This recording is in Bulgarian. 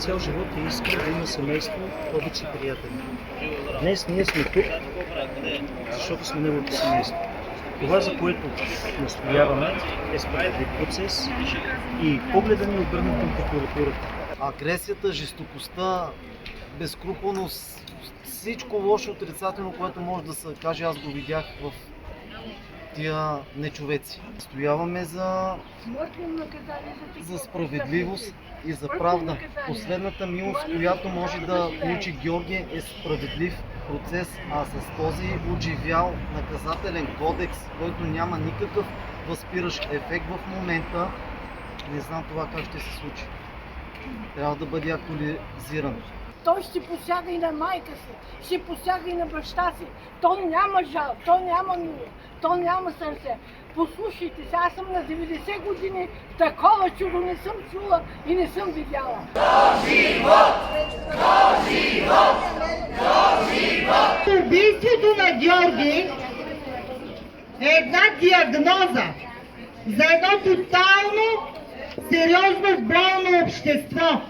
цял живот е искал да има семейство, обичи приятели. Днес ние сме тук, защото сме неговото семейство. Това, за което настояваме, е справедлив процес и погледа ни обърнат към прокуратурата. Агресията, жестокостта, безкруполност, всичко лошо, отрицателно, което може да се каже, аз го видях в тия нечовеци. Стояваме за справедливост и за правда. Последната милост, която може да получи Георги, е справедлив процес, а с този отживял наказателен кодекс, който няма никакъв възпиращ ефект в момента, не знам това как ще се случи. Трябва да бъде актуализиран. Той ще посяга и на майка си, ще посяга и на баща си. То няма жал, то няма милост, то няма сърце. Послушайте се, аз съм на 90 години, такова чудо не съм чула и не съм видяла. До живот! До живот! До живот! Убийството на Георги е една диагноза за едно тотално сериозно болно общество.